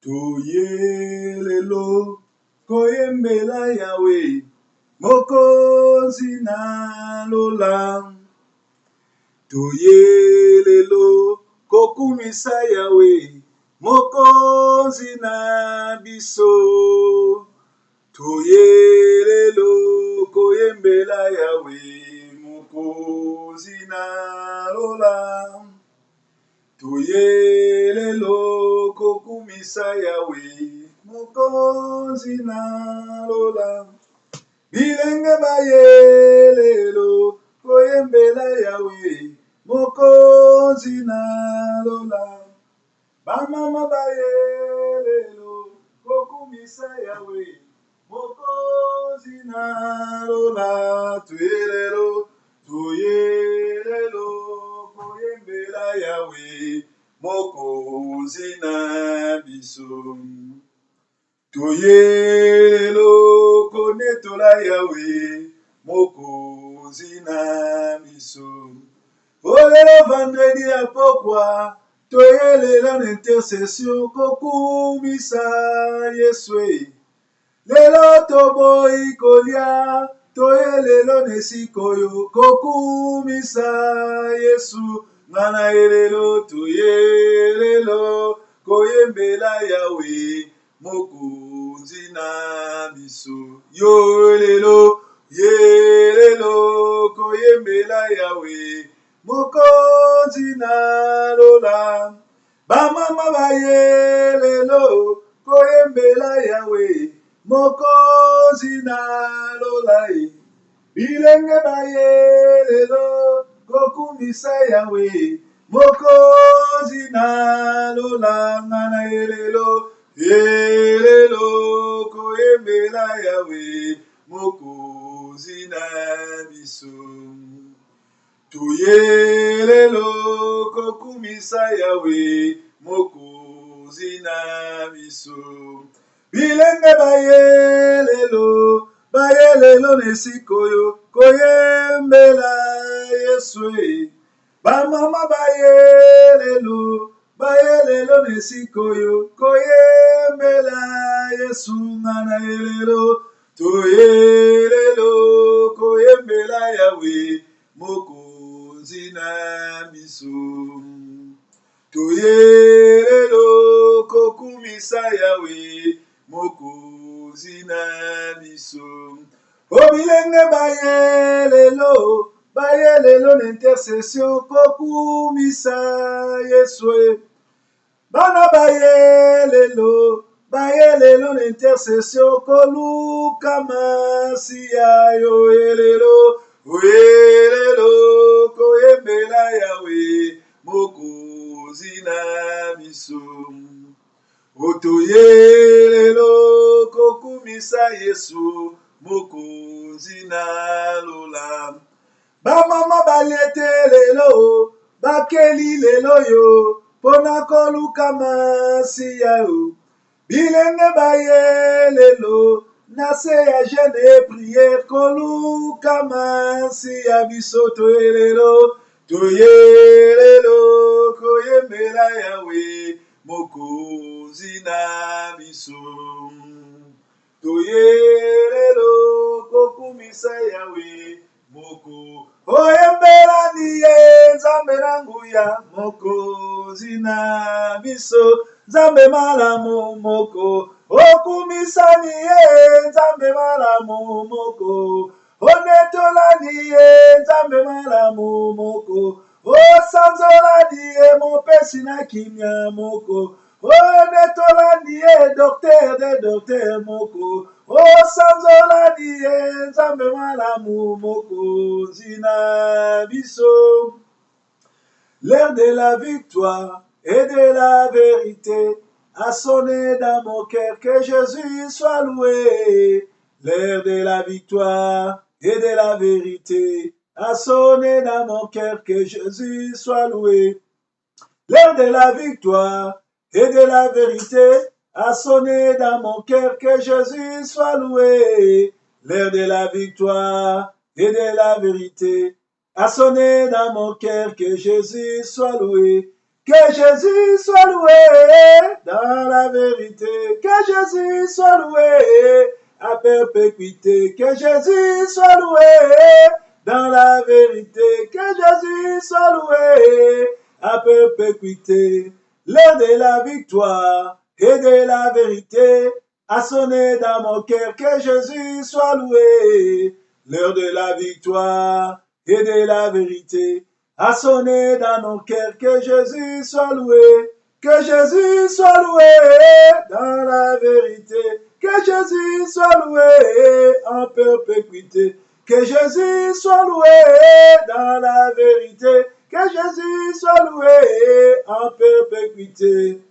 Toyelelo koyembela Yahweh Mokozi na lola. Toyelelo kokumisa Yahweh Mokozi na biso. Toyelelo koyembela Yahweh Mokozi na lola. Toyelelo kokumisa Yahweh Mokozi na lola. Bilenge bayelelo koyembela Yahweh Mokozi na lola. Bamama bayelelo kokumisa Yahweh Mokozi na lola. Toyelelo koyembela Yahweh Mokozi na biso. Toyelelo konetola Yahweh Mokozi na biso. Olelo vendredi ya pokwa toyelela n'intercession kokumisa Yeswe. Lelo toboyi kolia toyelelo nesikoyo kokumisa Yesu. Ngana elelo toyelelo koyembela Yahweh Mokozi na biso. Yelelo koyembela Yahweh Mokozi na lola. Bamama bayelelo koyembela Yahweh Mokozi na lola. Bilenge bayelelo kokumisa Yahweh Mokozi na lola. Ngana elelo koyembela Yahweh Mokozi na biso. Toyelelo kokumisa Yahweh Mokozi na biso. Bilenge bayelelo nesikoyo koyembela Yeswe. Bamama bayelelo nesikoyo koyembela Yesu. Ngana elelo toyelelo koyembela Yahweh Mokozi na biso. Toyelelo kokumisa Yahweh Mokozi na biso. Obilenge bayelelo n'intercession kokumisa Yeswe. Bana bayelelo n'intercession koluka masiya. Yoyelelo koyembela Yahweh Mokozi na biso. Otoyelelo kokumisa Yesu Mokozi na lola. Bamama balietelelo bakeli lelo yo pona koluka masiya yo. Bilenge bayelelo nase ya jeune prière koluka masiya biso. Toyelelo koyembela Yahweh Mokozi na biso. Toyelelo kokumisa Yahweh Moko. Oyembela niye Nzambe na nguya Mokozi na biso. Nzambe malamu moko. Okumisa niye Nzambe malamu moko. Onetola niye Nzambe malamu moko. Osanzola niye mopesi na kimia moko. Onetola niye docteur de docteur moko. Osanzola niye Nzambe malamu Mokozi na biso. L'heure de la victoire et de la vérité a sonné dans mon cœur, que Jésus soit loué. L'heure de la victoire et de la vérité a sonné dans mon cœur, que Jésus soit loué. L'heure de la victoire et de la vérité a sonné dans mon cœur, que Jésus soit loué. L'heure de la victoire et de la vérité a sonné dans mon cœur, que Jésus soit loué. Que Jésus soit loué, dans la vérité. Que Jésus soit loué à perpétuité. Que Jésus soit loué dans la vérité. Que Jésus soit loué à perpétuité. L'heure de la victoire et de la vérité a sonné dans mon cœur. Que Jésus soit loué. L'heure de la victoire et de la vérité a sonné dans nos cœurs. Que Jésus soit loué. Que Jésus soit loué dans la vérité. Que Jésus soit loué en perpétuité. Que Jésus soit loué dans la vérité. Que Jésus soit loué en perpétuité.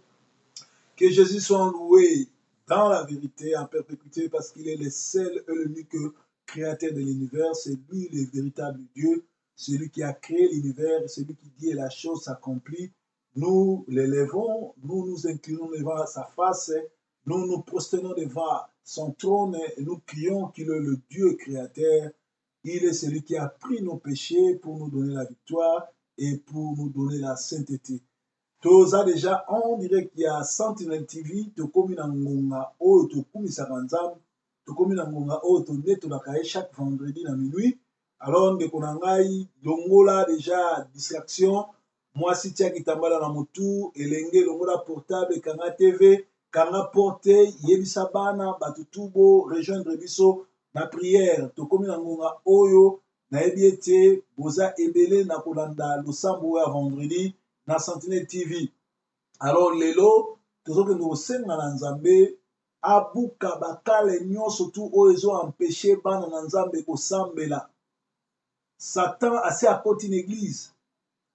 Que Jésus soit loué dans la vérité en perpétuité parce qu'il est le seul et l'unique créateur de l'univers. C'est lui le véritable Dieu. Celui qui a créé l'univers, celui qui dit et la chose s'accomplit. Nous l'élevons, nous nous inclinons devant sa face, nous nous prosternons devant son trône et nous crions qu'il est le Dieu créateur. Il est celui qui a pris nos péchés pour nous donner la victoire et pour nous donner la sainteté. Toza déjà, on dirait qu'il y a Sentinel TV, tokomi na ngonga oyo tokumisaka nzambe, tokomi na ngonga oyo tondetolaka ye chaque vendredi na minuit. Alors ndeko na ngai longola déjà distraction. Moi, si tu as kitambala na motu, elenge longola portable, kanga TV, kanga porte, yebisa bana, batutubo, rejoindre biso na prière. Tokomi na ngonga oyo, na ebiete, boza ebele na kolanda losambo ya vendredi, na Sentinel TV. Alors lelo, tozoke no senga na nzambe, abuka bakale nyonso tu oyo ezo empêcher bana na nzambe kosambela. Satan assez à côté d'une église.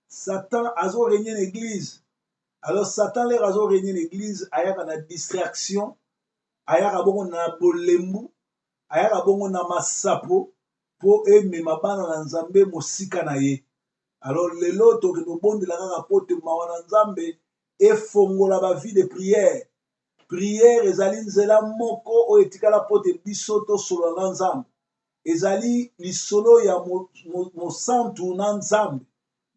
Satan a régné l'église. Alors Satan les a régné l'église, ayaka na distraction, ayaka bongo na bolembu, ayaka bongo na masapo pour aimer ma bana na nzambe mosika na ye. Alors lelo to ke no bonde la kaka pote mawa na nzambe e fongola ba vie de prière. Prière ezali nzela moko o etikala pote biso to solo na nzambe. Ezali lisolo ya mosantu na nzambe.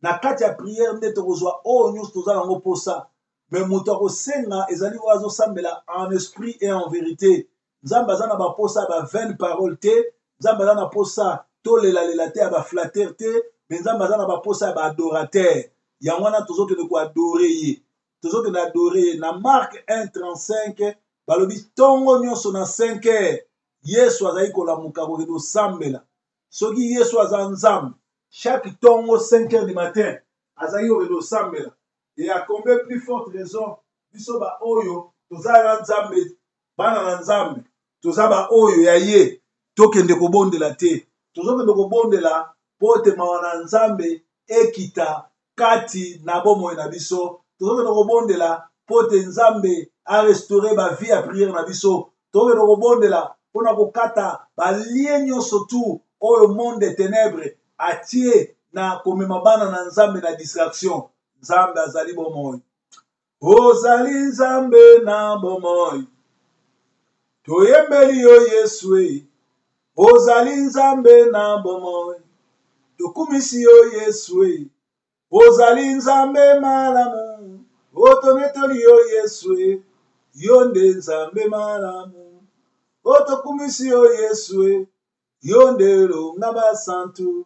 Na kati ya prière nde tokozwa oyo nyonso toza nango posa. Me moto akosenga ezali oyo azosambela en esprit et en vérité. Nzambe aza na baposa ya ba vaine parole te. Nzambe aza na posa tolelalela te ya baflatter te. Me nzambe aza na baposa ya baadorateur. Yango wana tozokende koadore ye. Tozokende adore ye. Na Mark 1:35 balobi ntongo nyonso na 5 heures. Yesu azali kolamuka kokende osambela. Soki Yesu aza nzambe, chaque tongo 5 heures du matin, azali kokende osambela. Et à combien plus forte raison, biso ba oyo, toza na nzambe, bana na nzambe, toza ba oyo ya ye, tokende kobondela te. Tozokende kobondela po te mawa na nzambe ekita kati na bomoi na biso. Tozokende kobondela po te nzambe a restaurer ba vie à prière na biso. Tozokende kobondela pona kokata balie nyonso tu oyo monde de ténèbres atie na komema bana na nzambe na distraction. Nzambe azali bomoi. Ozali nzambe na bomoi. Toyembeli yo Yesu. Ozali nzambe na bomoi. Tokumisi yo Yesu. Ozali nzambe malamu. Otonetoli yo Yesu. Yonde nzambe malamu. Otokumisi yo Yesu, yonde longa basantu.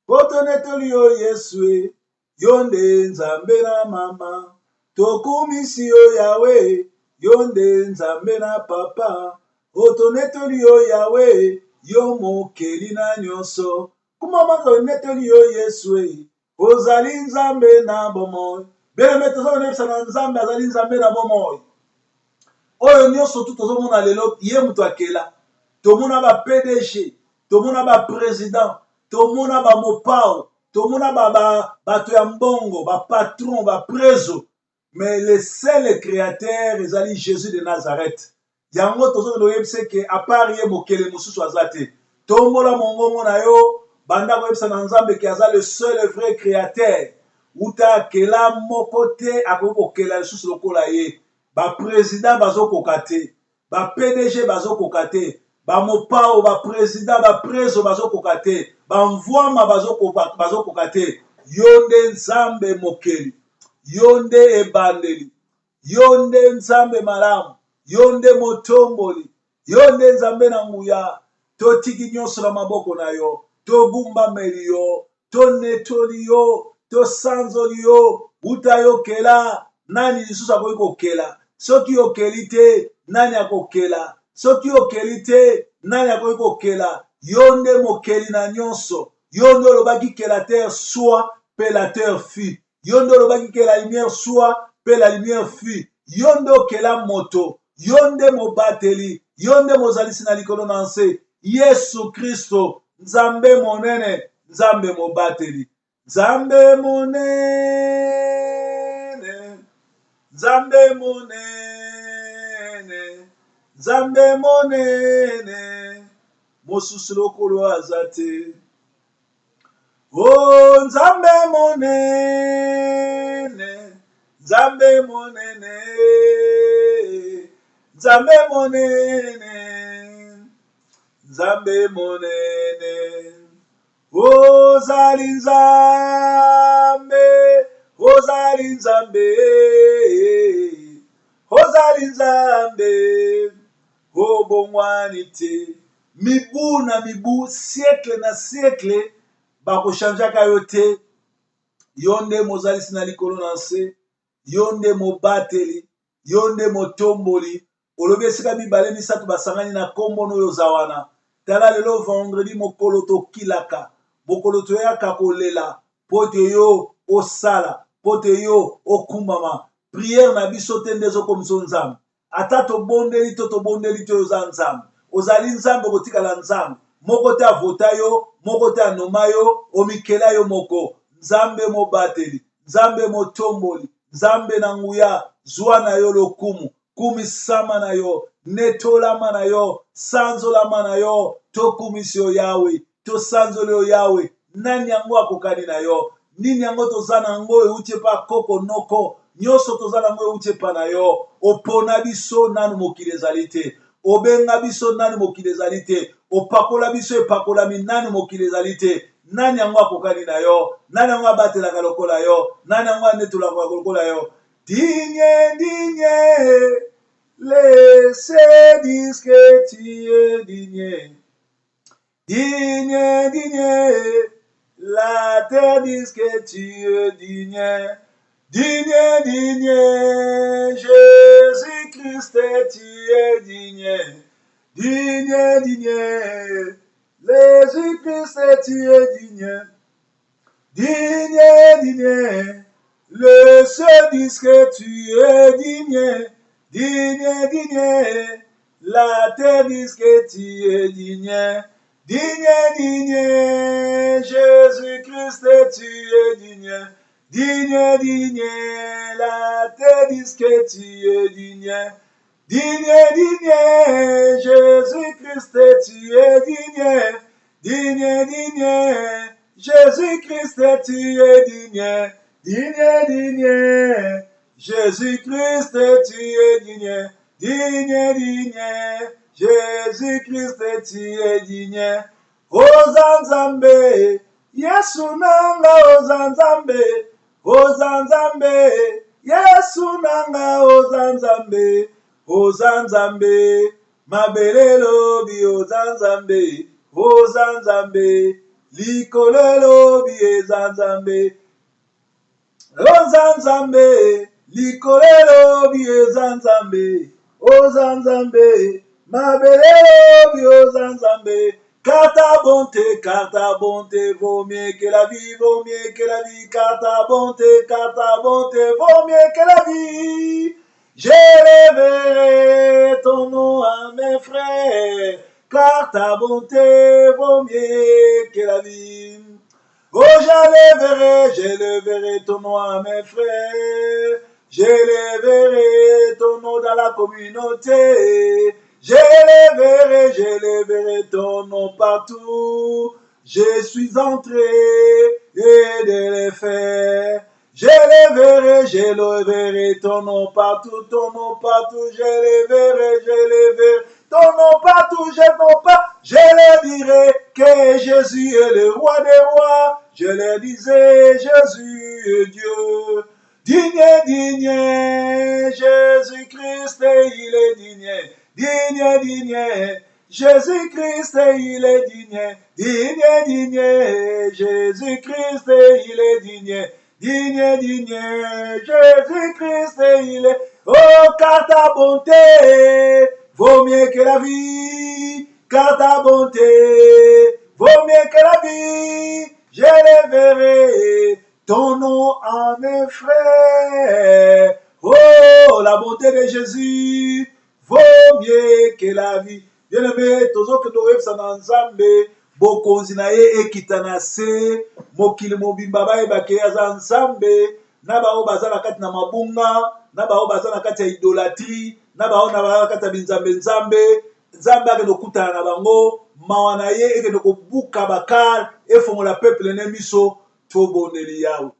Otonetoli yo Yesu, yonde nzambe na mama. Tokumisi yo Yahweh, yonde nzambe na papa. Otonetoli yo Yahweh, yo mokeli na nyonso. Kumama tonetoli yo Yesu, ozali nzambe na bomoi. Bele metozo nepsa na nzambe azali nzambe na bomoi. Oyo nyonso tu tozomona lelo ye mutu akela. Tomona ba PDG, tomona ba président, tomona ba mopao, tomona bato ya mbongo, ba patron, ba preso. Mais le seul créateur ezali Jésus de Nazareth. Yango tozokende oyebisa ke à part ye mokele mosusu aza te. Tombola mongongo na yo banda koyebisa na nzambe ke aza le seul et vrai créateur. Uta akela moko te akoki kokela lisusu lokola ye. Ba président bazokoka te, ba PDG bazokoka te, ba mopao, ba président, ba preso bazokoka te, ba mvwama bazokoka te. Yonde nzambe mokeli, yonde ebandeli, Yonde nzambe malamu, yonde motomboli, yonde nzambe na nguya, totiki nyonso na maboko na yo, togumbameli yo, tonetoli yo, tosanzoli yo, buta yokela, nani lisusu akoki kokela, soki okeli te, nani akokela, soki okeli te, nani akoki kokela, yonde mokeli na nyonso, yonde olobaki que la terre soit, pe la terre fut, yonde olobaki que la lumière soit, pe la lumière fut, yonde okela moto, yonde mobateli, yonde mozalisi na likolo na nse, Yesu Kristo, nzambe monene, nzambe mobateli, nzambe monene, nzambe monene, nzambe monene, mosusu lokolo aza te. Oh, nzambe monene, nzambe monene, nzambe monene, nzambe monene. Ozali nzambe, ozali nzambe, ozali nzambe, obongwani te. Mibu na mibu, siècle na siècle, bakoshanjaka yo te, yonde mozalisi na likolo na nse, yonde mobateli, yonde motomboli, olobi esika mibale misato basangani na kombo oyo oza wana. Tala lelo vendredi mokolo tokilaka, mokolo toyaka kolela, po te yo osala, po te yo okumbama. Prière na biso te nde ezokomisa nzambe. Ata tobondeli to tobondeli te oza nzambe. Ozali nzambe kotikala nzambe. Moko te avota yo, moko te anoma yo, omikela yo moko. Nzambe mobateli, nzambe motomboli, nzambe na nguya, zwa na yo lokumu, kumisama na yo, netolama na yo, sanzolama na yo, tokumisi yo Yawe, tosanzoli yo Yawe. Nani yango akokani na yo? Nini yango toza na yango euti pa koko noko? Nyonso toza na yango euti pa na yo. Opona biso nanu mokili ezali te. Obenga biso nanu mokili ezali te. Opakola biso epakolami nanu mokili ezali te. Nani yango akokani na yo? Nani yango abatelaka lokola yo? Nani yango anetolaka lokola yo? Digne, digne, laissez dire que tu es digne. Digne, digne, la terre dit que tu es digne. Digne, digne, Jésus-Christ, tu es digne. Digne, digne, Jésus-Christ, tu es digne. Digne, digne, le seul dit que tu es digne. Digne, digne, la terre dit que tu es digne. Digne, digne, Jésus-Christ, tu es digne. Digne, digne, la terre dit que tu es digne. Digne, digne, Jésus-Christ, tu es digne. Digne, digne, Jésus-Christ, tu es digne. Digne, digne, Jésus-Christ, tu es digne. Digne, digne, Jésus-Christ, tu es digne. Ozanzambe, Yesu nanga ozanzambe. Ozanzambe, Yesu nanga ozanzambe. Ozanzambe, mabelelo bi ozanzambe. Ozanzambe, likolelo bi ezanzambe. Ozanzambe, likolelo bi ezanzambe. Ozanzambe, mabelelo bi ozanzambe. Car ta bonté vaut mieux que la vie, vaut mieux que la vie. Car ta bonté vaut mieux que la vie. J'élèverai ton nom à mes frères, car ta bonté vaut mieux que la vie. Oh, j'élèverai ton nom à mes frères, j'élèverai ton nom dans la communauté, j'élèverai ton nom partout. Je suis entré et de les faire. J'élèverai ton nom partout, j'élèverai ton nom partout, je leur dirai que Jésus est le roi des rois, je leur disais Jésus est Dieu. digne, digne, Jésus-Christ, il est digne, digne, digne, Jésus-Christ, il est digne, digne, digne, Jésus-Christ, il est digne, digne, digne, Jésus-Christ, il est, oh, car ta bonté vaut mieux que la vie, car ta bonté vaut mieux que la vie, je le verrai, ton nom à mes frères. Oh, la bonté de Jésus vaut mieux que la vie. Bien-aimé, toujours que nous rêvons ensemble, bokonzi na ye ekita na se, mokili mobimba bayebake aza nzambe, na bao baza na kati na mabunga, na bao baza na kati ya idolatrie, na bao na baza na kati ya binzambe nzambe, nzambe akende okutana na bango, mawa na ye ekende kobuka bakar, efongola peuple ne miso, tobondeli yawe.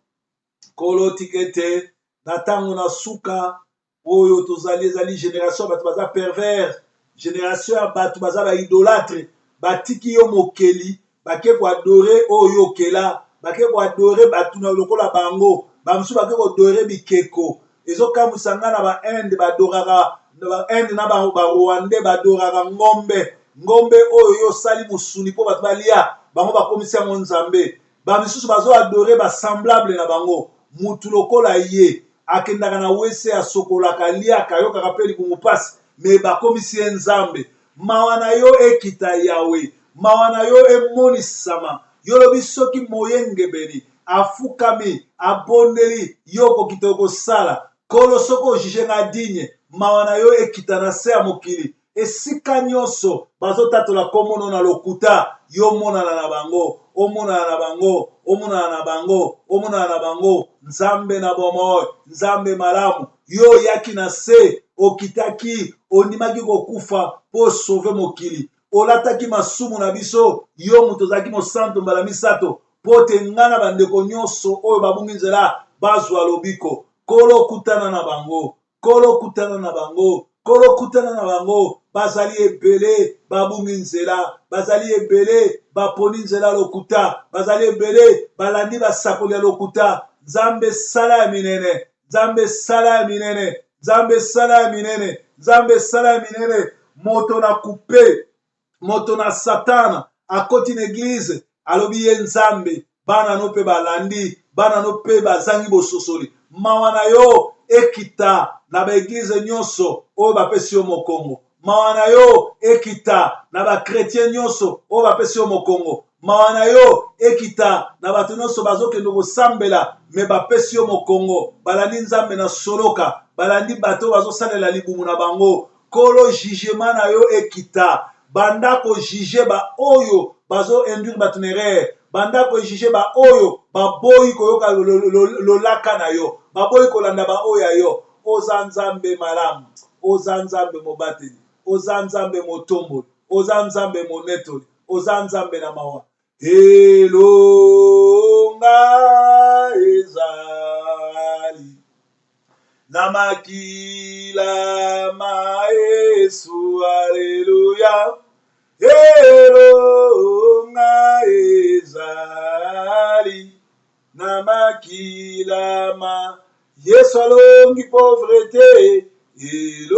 Kolo tikete, na tango na suka, oyo tozali ezali génération bato baza pervers, génération ya bato baza ba idolâtre, batiki yo mokeli, bake ko adore oyo okela, bake ko adore bato na lokola bango, bamusu bake ko adore bikeko. Ezokamwisa nga na ba Inde badoraka, ba Inde na ba Rwandais badoraka ngombe, ngombe oyo yo sali musuni po bato balia, bango bakomisi yango nzambe. Bamisusu bazo adore ba semblable na bango, mutu lokola ye, akendaka na wese asokolaka liaka yokaka mpe libumu pasi, me bakomisi ye nzambe. Mawa na yo ekita yawe, mawa na yo emonisama, yolobi soki moyengebeli afukami abondeli yo kokita okosala, kolo soko ojije nga digne, mawa na yo ekita na se ya mokili, esika nyonso bazotatola komono na lokuta, yo monana na bango, omonana na bango, omonana na bango, omonana na bango, nzambe na bomoi, nzambe malamu, yo yaki na se, okitaki, onimaki kokufa po sauve mokili, olataki masumu na biso, yo muto ozalaki mosantu mbala misato, po te ngana bandeko nyonso oyo babungi nzela bazwa lobiko, kolo kutana na bango, kolo kutana na bango, kolo kutana na bango, bazali ebele babungi nzela, bazali ebele baponi nzela lokuta, bazali ebele balandi basakoli ya lokuta, nzambe sala ya minene, nzambe sala ya minene, nzambe sala ya minene, nzambe sala ya minene, moto na kupe, moto na satana, akoti na eglize, alobi ye nzambe, bana no pe balandi, bana no pe bazangi bososoli, mawa na yo ekita na ba eglize nyonso oyo bapesi yo mokongo, mawa na yo ekita na ba chrétien nyonso oyo bapesi yo mokongo, mawa na yo ekita na bato nyonso bazokende kosambela me bapesi yo mokongo, balandi nzambe na soloka, balandi bato bazosalela libumu na bango, kolo jugement na yo ekita, banda ko juge ba oyo bazo induire bato na erreur, banda ko juge ba oyo baboyi koyoka lolaka na yo, baboyi kolanda ba oyo ya yo, oza nzambe malamu, oza nzambe mobateli, oza nzambe motomboli, oza nzambe monetoli, oza nzambe na mawa. Elonga ezali na makila maesu, aleluya. Elonga ezali na makila ma Yesu alongi pauvreté,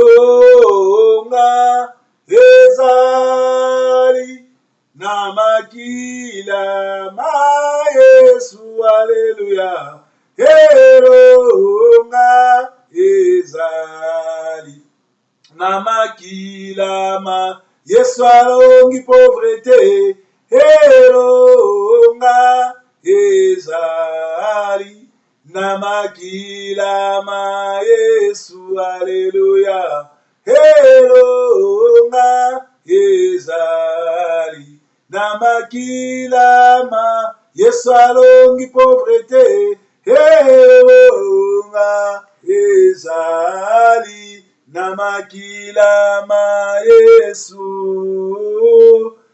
elonga ezali na makila ma Yesu, aleluya. Elonga ezali na makila ma Yesu alongi pauvreté, elonga ezali na makila ma Yesu, aleluya. Elonga ezali na makila ma Yesu alongi pauvreté, elonga ezali na makila ma Yesu,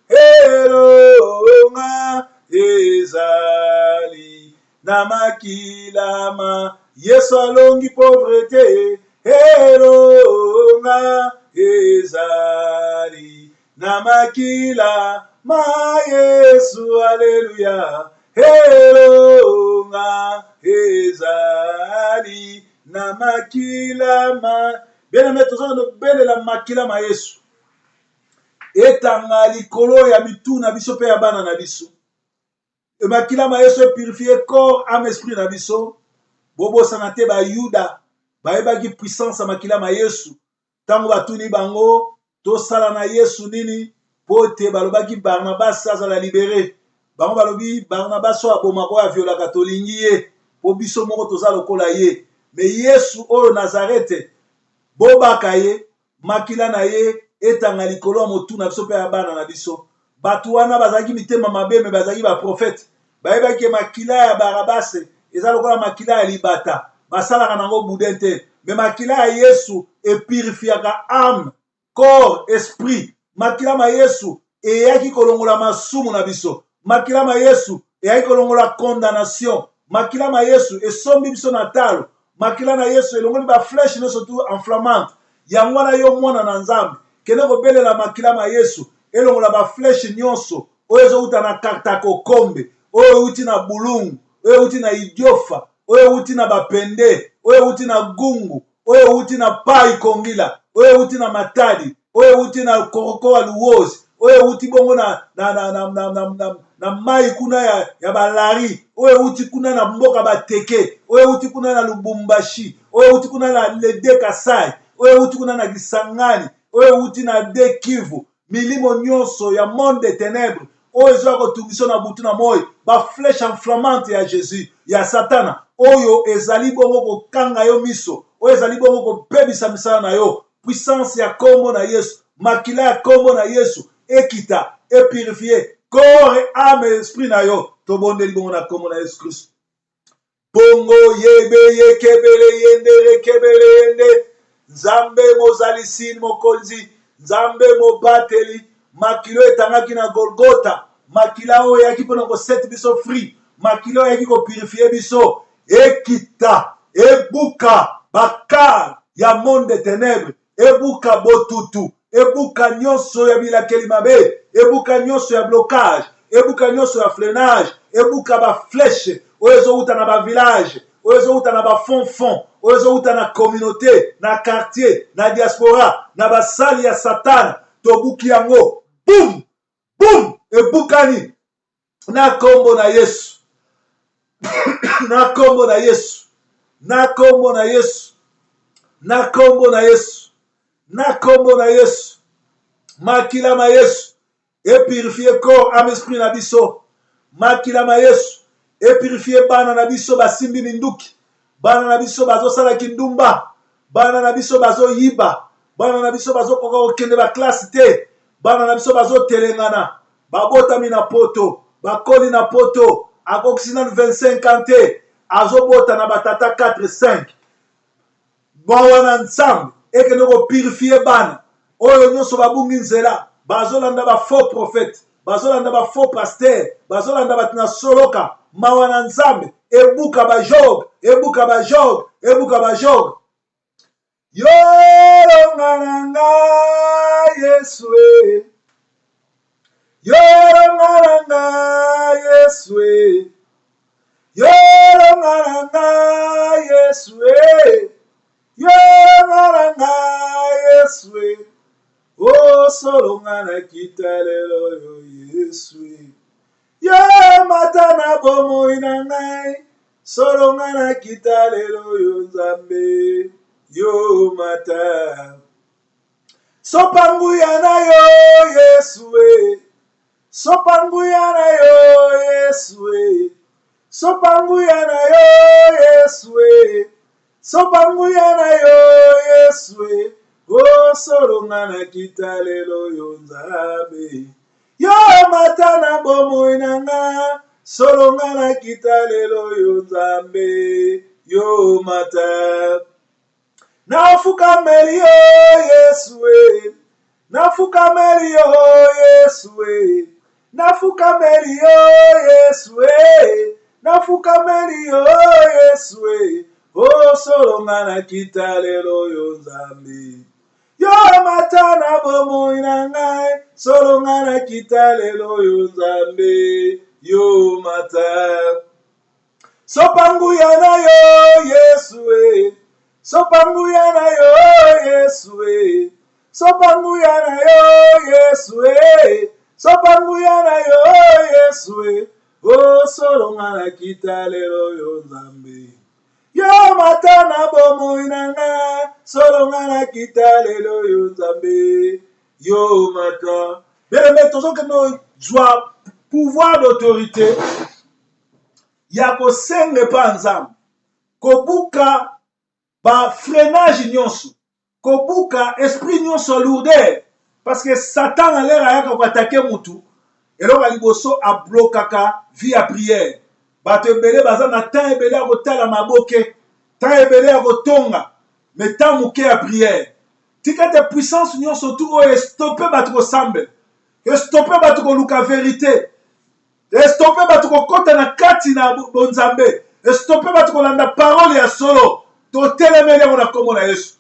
elonga ezali na makila ma Yesu alongi pauvreté, elonga ezali na makila ma Yesu, aleluya. elonga ezali na makila ma bien aimé tozo belela makila ma Yesu etanga likolo ya mituna biso pe ya bana na biso e makila ma Yesu purifier corps âme esprit na biso bobosana te ba Yuda bayebaki puissance ya makila ma Yesu tango batuni bango tosala na Yesu nini po te balobaki Barnabas azala libéré bango balobi Barnabas oyo abomaka oyo aviolaka tolingi ye po biso moko toza lokola ye me Yesu oyo Nazarete bobaka ye makila na ye etanga likolo ya motuna biso mpe ya bana na biso bato wana bazalaki mitema mabe me bazalaki baprofete bayebaki makila ya Barabase eza lokola makila ya libata basalaka nango boudin te me makila ya Yesu epurifiaka âme corps esprit makila ma Yesu eyaki kolongola masumu na biso makila ma Yesu eyaki kolongola condamnation makila ma Yesu esombi biso na talo makila na Yesu elongoli ba flèche nyonso tu enflammante yango wana yo mwana na Nzambe kende kobelela makila ma Yesu elongola ba flèche nyonso oyo ezouta na Katakokombe oyo euti na Bulungu oyo euti na Idiofa oyo euti na Bapende oyo euti na Gungu oyo euti na Pai Kongila oyo euti na Matadi oyo euti na Koroko Luozi oyo euti bongo na mai kuna ya balari oyo euti kuna na mboka bateke oyo euti kuna na Lubumbashi oyo euti kuna na Lede Kasai oyo euti kuna na Kisangani oyo euti na De Kivu milimo nyonso ya monde de ténèbres oyo ezwa kotungiso na butu na moi ba flèche enflammante ya Jésus ya Satana oyo ezali bongo kokanga yo miso oyo ezali bongo kobebisa misala na yo puissance ya kombo na Yesu makila ya kombo na Yesu ekita epurifie corps et âme et esprit na yo tobondeli bongo na kombo na Yesu Christ bongo yebe yekebele yendere kebele yende Nzambe mozali sini mokonzi Nzambe mobateli makilo etangaki na Golgota makila oyo yaki mpona kosete biso free makila oyo yaki kopurifie biso ekita ebuka bakar ya monde de ténèbres ebuka botutu ebuka nyonso ya bilakeli mabe ebuka nyonso ya blocage ebuka nyonso ya freinage ebuka baflèche oyo ezouta na bavillage oyo ezouta na bafonfon oyo ezouta na communauté na quartier na diaspora na basali ya Satana tobuki yango boum boum ebukani na kombo na Yesu na kombo na Yesu na kombo na Yesu na kombo na Yesu na kombo na Yesu makila ma Yesu epurifie corps âme esprit na biso makila ma Yesu epurifie bana na biso basimbi minduki bana na biso bazosala kindumba bana na biso bazoyiba bana na biso bazokoka kokende baklase te bana na biso bazotelengana babotami na poto bakoli na poto akokisi nanu 25 ans te azobota na batata 4-5 bawana Nzambe ekende kopurifie bana oyo nyonso babungi nzela bazolanda bafaux prophète bazolanda bafaux pasteur bazolanda bato na soloka mawa na Nzambe ebuka bajog ebuka bajog ebuka bajog yoronga na ngai Yesu yoronga na ngai Yesu yoronga na ngai Yesu yoronga na ngai Yesu o solonga na kita lelo yo Yesu yo mata na bomoi na ngai solonga na kita lelo yo Nzambe yo mata sopanguya na yo Yesu sopanguya na yo Yesu sopanguya na yo Yesu sopanguya na yo Yesu o solonga na kita lelo yo Nzambe yo mata na bomoi na nga solonga na kita lelo yo Nzambe yo mata nafukameli yo Yesu nafukameli yo Yesu nafukameli yo Yesu nafukameli yo Yesu o solonga na kita lelo yo Nzambe yo mata na bomoi na ngai solonga na kita lelo yo Nzambe yo mata. Sopanguya na yo Yesu sopanguya na yo Yesu sopanguya na yo Yesu sopanguya na yo Yesu o solonga na kita lelo yo Nzambe yo mata na bomoi nanga solonga na kita lelo yo Nzambe yo mata. Bien aimé, tous que nous joie pouvoir d'autorité ya kosenga pa Nzambe kobuka ba freinage nyonso kobuka esprit nyonso lourdeur parce que Satan a l'air ayaka attaquer mutu eloko liboso a blokaka vie à prière bato ebele baza na temps ebele ya kotala maboke temps ebele ya kotonga mais temps moke ya prière tika te puissance nyonso tu oyo stopper bato kosambela stopper bato koluka vérité stopper bato kokota na kati na bonzambe stopper bato kolanda parole ya solo totelemeli yango na kombo na Yesu.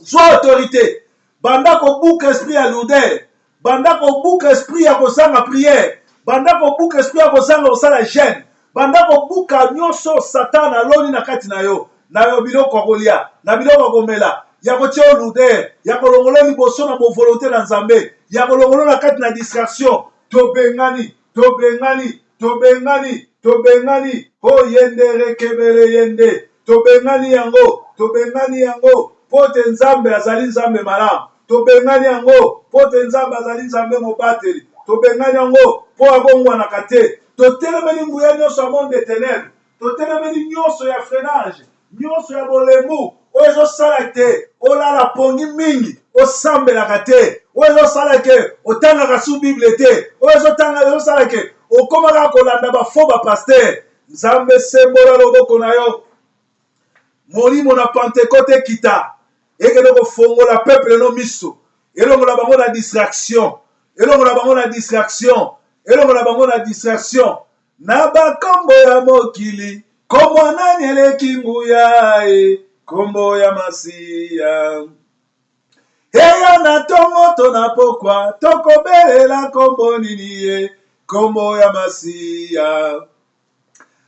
Zwa autorité banda kobuka esprit ya lourdeur banda kobuka esprit ya kozanga prière banda kobuka esprit ya kozanga kosala jeûne banda kobuka nyonso Satan aloni na kati na yo biloko ya kolia na biloko ya komela ya kotia lourdeur ya kolongola liboso na bovolonté na Nzambe ya kolongola na kati na distraction tobengani o yende rekebele yende tobengani yango pote Nzambe azali Nzambe malamu tobengani yango pote Nzambe azali Nzambe mobateli tobengani yango po abongwanaka te totelemeli nguya nyonso ya monde de ténèbres totelemeli nyonso ya freinage nyonso ya bolembu oyo ezosala te olala pongi mingi osambelaka te oyo ezosala ke otangaka su bible te oyo ezosala ke okomaka kolanda bafo bapaster. Nzambe sembola loboko na yo molimo na Pentecote ekita ekende kofongola peuple no miso elongola bango na distraction na bakombo ya mokili kombo nani eleki nguya kombo ya Masiya eya na tongo to na pokwa tokobelela kombo nini ye kombo ya Masiya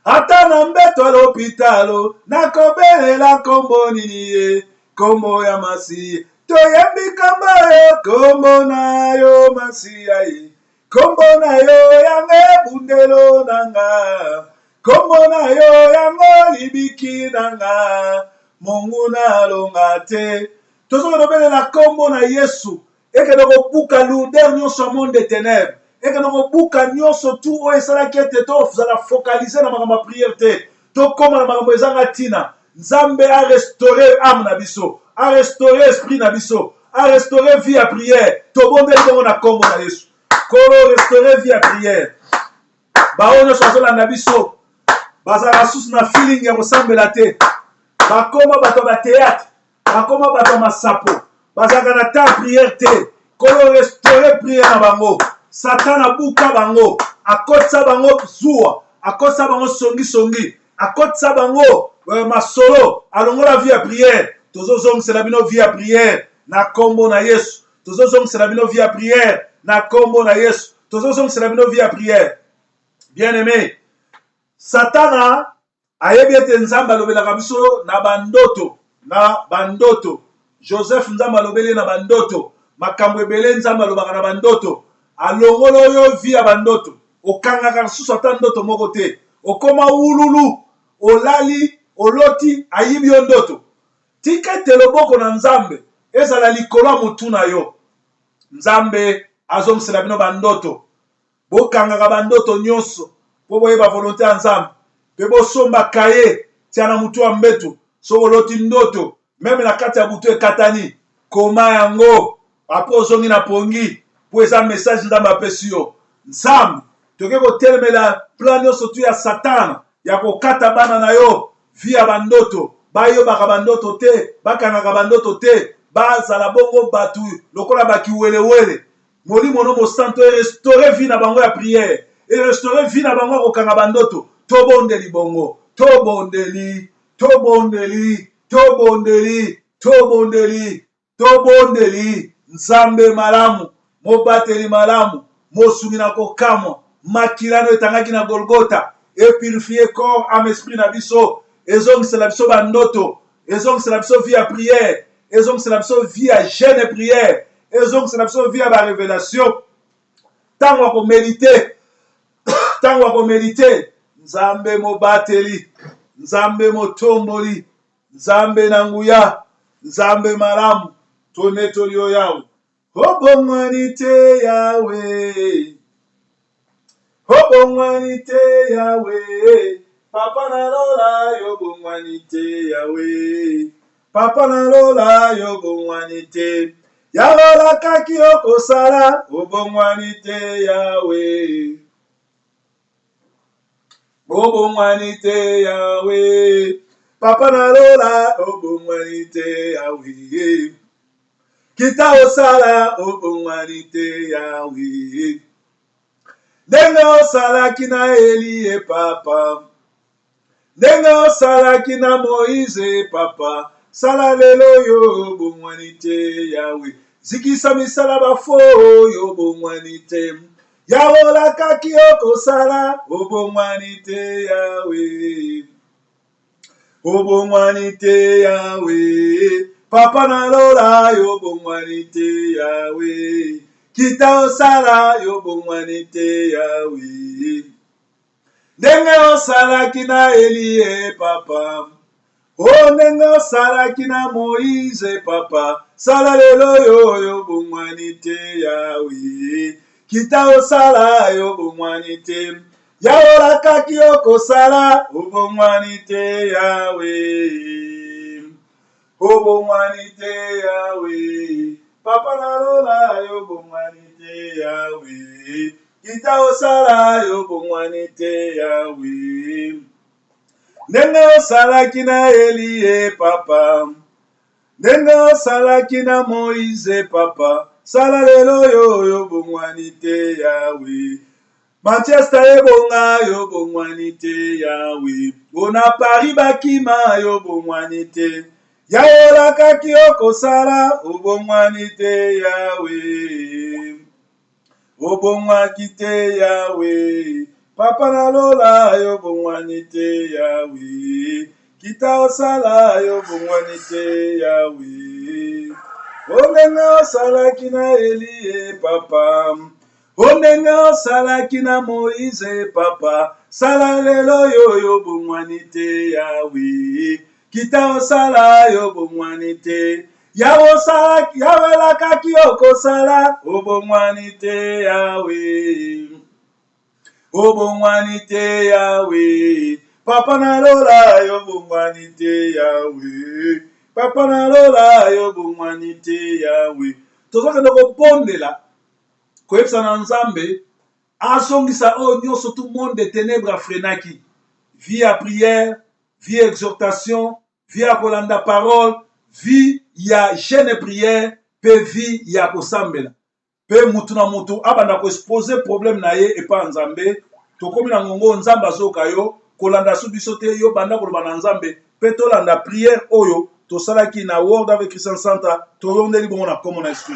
ata na mbeto ya lopitalo nakobelela kombo nini ye kombo ya Masiya toyembi kombo yo kombo na yo Masiya ye kombo na yo yango ebundelo nanga kombo na yo yango libiki nanga monguna alonga te tozokobelela kombo na Yesu ekende kobuka lourdeur nyonso ya monde de ténèbres ekende kobuka nyonso tu oyo esalaki ete tozala focaliser na makambo ya prière te tokóma na makambo ezanga ntina. Nzambe a restauré âme na biso a restauré esprit na biso a restauré vie ya prière tobondeli bongo na kombo na Yesu kolo restauré vie ya prière baoyo nyonso bazolanda biso bazala susu na feeling ya kosambela te bakoma bato ba théâtre bakoma bato masapo bazalaka na temps prière te kolo restauré prière na bango. Satan abuka bango akotisa bango zuwa akotisa bango songi akotisa bango masolo alongola vie ya prière tozozongisela bino vie ya prière na kombo na Yesu tozozongisela bino vie ya prière na kombo na Yesu tozozongisela bino vie ya prière. Bien aimé, Satana ayebi ete Nzambe alobelaka biso na bandoto Joseph Nzambe alobeli na bandoto makambo ebele Nzambe alobaka na bandoto alongola oyo vie ya bandoto okangaka susu ata ndoto moko te okoma wululu olali oloti ayibi yo ndoto tika ete loboko na Nzambe ezala likolo mutu na yo. Nzambe azongisela bino bandoto bokangaka bandoto nyonso po boyeba volonté ya Nzambe pe bosomba kaye tia na mutu wa mbetu so oloti ndoto meme na kati ya butu ekatani koma yango apo ozongi na pongi po eza message Nzambe apesi yo. Nzambe toke kotelemela plan nyonso tu ya Satana ya kokata bana na yo vie ya bandoto bayobaka bandoto te bakangaka bandoto te bazala bongo batu lokola bakiwelewele molimo no mosanto restaurer vie na bango ya prière et restaurer vie na bango kokanga bandoto tobondeli bongo tobondeli Nzambe malamu mobateli malamu mosumi na kokamwa makilano etangaki na Golgotha et purifier corps, âme, esprit na biso, ezongisela biso bandoto, ezongisela biso vie à prière, ezongisela biso vie à jeûne et prière, ezongisela biso vie à ba révélation. Tango ako méditer, tango ako méditer, Nzambe mobateli, Nzambe motomboli, Nzambe nanguya, Nzambe malamu, tonetoli yo yawe. Obongwani te Yahweh, obongwani te Yahweh, papa na lola yo bongwani te Yahweh, papa na lola yo bongwani te, yarola kaki okosala obongwani te Yahweh, obongwani te Yahweh, papa na lola obongwani te Yahweh, kita osala obongwani te Yahweh, ndenge osalaki na Eli papa, ndenge osalaki na Moïse papa, sala lelo yo obongwani te Yahweh, zikisa misala bafo yo obongwani te, yaolakaki okosala obongwani te Yahweh, obongwani te Yahweh, papa na lola yo obongwani te Yahweh, kita osala yo bongwani te Yahweh, ndenge osalaki na Eli papa, o ndenge osalaki na Moïse papa, sala lelo yo bongwani te Yahweh, kita osala yo bongwani te, yaolakaki okosala obongwani te Yahweh, obongwani te Yahweh, papa na lola yo bongwani te Yahweh, kita osala yo bongwani te Yahweh, ndenge osalaki na Eli papa, ndenge osalaki na Moïse papa, sala lelo yo bongwani te Yahweh, Manchester ebonga yo bongwani te Yahweh, bona Paris bakima yo bongwani te, yaolakaki okosala obongwani te Yahweh, obongwaki te Yahweh, papa na lola yo bongwani te Yahweh, kita osala yo bongwani te Yahweh, ondenge osalaki na Eli papa, ondenge osalaki na Moïse papa, sala lelo yo bongwani te Yahweh, kita osala yo bongwani te, yawelakaki okosala obongwani te Yahweh, obongwani te Yahweh, papa na lola yo bongwani te Yahweh, papa na lola yo bongwani te Yahweh. Tozokende kobondela koyebisa na Nzambe azongisa oyo nyonso tout monde de ténèbres afrenaki, vie à prière, vie à exhortation, vie à kolanda parole, vie ya jeûne prière, pe vie ya kosambela, pe mutu na mutu abanda ko exposer problème na ye epa Nzambe, tokomi na ngongo Nzambe azoka yo kolanda su biso te, yo banda koloba na Nzambe pe tolanda prière oyo tosalaki na Word avec Christian Center, toyondeli bongo na kombo na Yesu.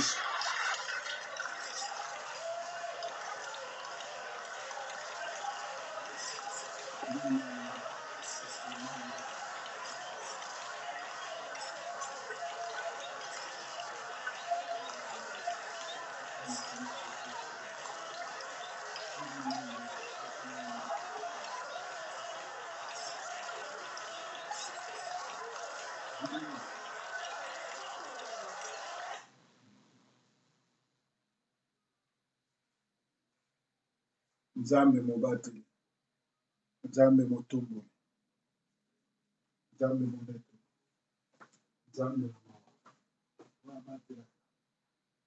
Nzambe mobateli, Nzambe motombo, Nzambe mobeto, Nzambe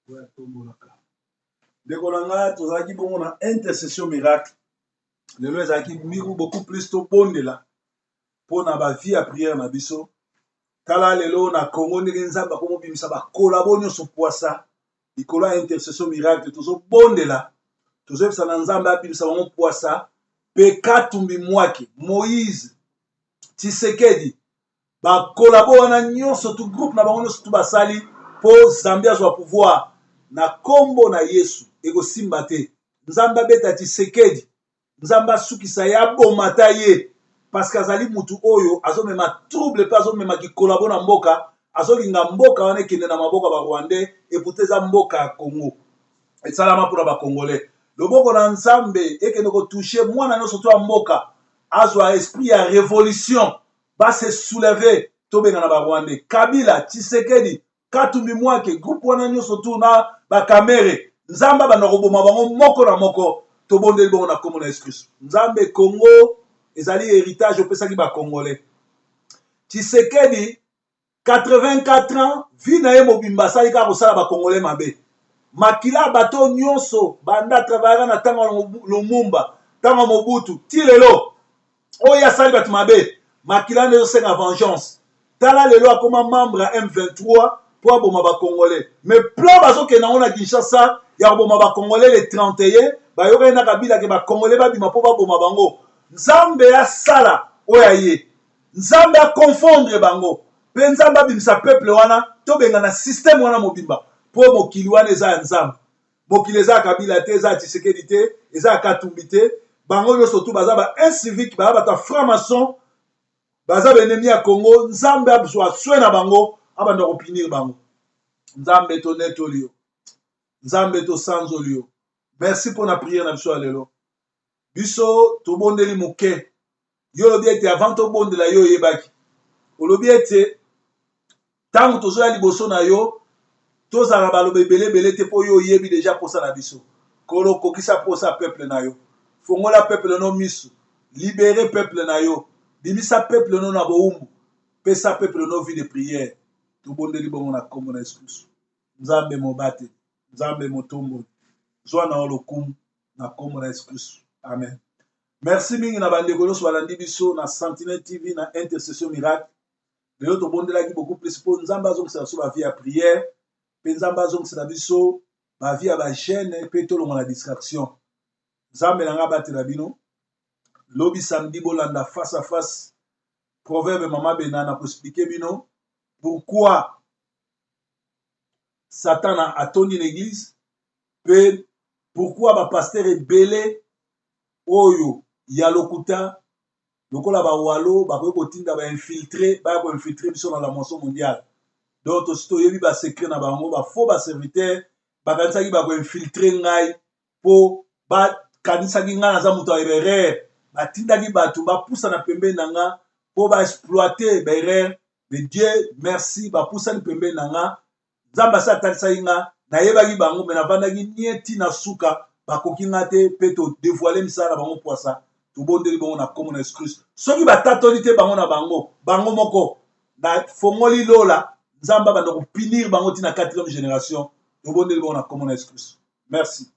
motombolaka. Ndeko na nga tozalaki bongo na intercession miracle, lelo ezalaki miru beaucoup plus tobondela mpona bavie ya prière na biso. Tala lelo na Congo ndenge Nzambe akomobimisa bakolabo nyonso poasa likolo ya intercession miracle, tozobondela tozoyebisa na Nzambe abimisa bango poasa mpe Katumbi Mwaki, Moïse, Tshisekedi, bakolabo wana nyonso tu groupe na bango nyonso tu basali mpo Nzambe azwa pouvoir na kombo na Yesu ekosimba te. nzambe abeta Tshisekedi nzambe asukisa ye abomata ye parce que azali mutu oyo azomema trouble mpe azomema kikolabo na mboka azolinga mboka wana ekende na maboka barwandais epute eza mboka ya Congo esalama mpona bakongolais loboko na nzambe ekende kotouche mwana nyonso to ya mboka azwa esprit ya révolution base souleve tobenga na barwandais Kabila Tshisekedi Katumbi Mwake groupe wana nyonso tu na bakamere nzambe abanda koboma bango moko na moko tobondeli bongo na kombo na Yesu Kristo nzambe Congo ezali héritage opesaki bakongolais Tshisekedi 84 ans vi na ye mobimba asali kaka kosala bakongolais mabe makila bato nyonso banda travaillera na ntango ya Lumumba ntango ya Mobutu ti lelo oyo asali bato mabe makila nde ezosenga vengeance tala lelo akoma membre ya M23 mpo aboma bakongolais mais plan bazokende yango na Kinshasa ya koboma bakongolais le 31 bayokaki na Kabila ke bakongolais babima mpo baboma bango nzambe asala oyo aye nzambe akonfondre bango mpe nzambe abimisa peuple wana tobenga na système wana mobimba mpo mokili wana eza ya nzambe mokili eza ya Kabila te eza ya Tshisekedi te eza ya Katumbi te bango nyonso tu baza ba incivique baza bato ya franc-maçon baza baennemi ya Congo nzambe azwa swe na bango abanda kopinir bango nzambe tonetoli yo nzambe tosanzoli yo merci mpo na priere na biso ya lelo biso tobondeli moke yo olobi ete avant tobondela yo oyebaki olobi ete ntango tozoya liboso na yo tozala baloba ebelebele te mpo yo oyebi deja posa na biso kolo kokisa posa peuple na yo fongola peuple no miso libere peuple na yo bimisa peuple no na bowumbu pesa peuple no vie de prière tobondeli bongo na kombo na Yesu Kristo nzambe mobate nzambe motomboli zwa na lokumu na kombo na Yesu Kristo amen merci mingi na bandeko nyonso balandi biso na Sentinelle TV na Intercession Miracle lelo tobondelaki beaucoup plus mpo nzambe azongisela biso bavie ya prière mpe nzambe azongisela biso bavie ya bagene mpe tolongo na distraction nzambe na nga batela bino lobi samedi bolanda face à face proverbe mama benana koexplike bino pourquoi Satan a atondi l'église mpe pourquoi bapaster ebele oyo ya lokuta lokola bawalo bakoki kotinda bainfiltre baya koinfiltre biso na la moisson mondiale donc tosi toyebi basekret na bango bafaux baserviteur bakanisaki bakoinfiltre ngai mpo bakanisaki ngai naza moto ya erreur batindaki bato bapusana pembeni na nga mpo baexploite baerreur mais Dieu merci bapusani pembeni na nga nzambe asi atalisaki nga nayebaki bango me navandaki nie ntina suka bakoki nga te mpe todevoile misala na bango poasa tobondeli bongo na kombo na Yesu Kristo soki batatoli te bango na bango moko na fongoli lola nzambe abanda kopinir bango ntina 4e génération tobondeli bongo na kombo na Yesu Kristo merci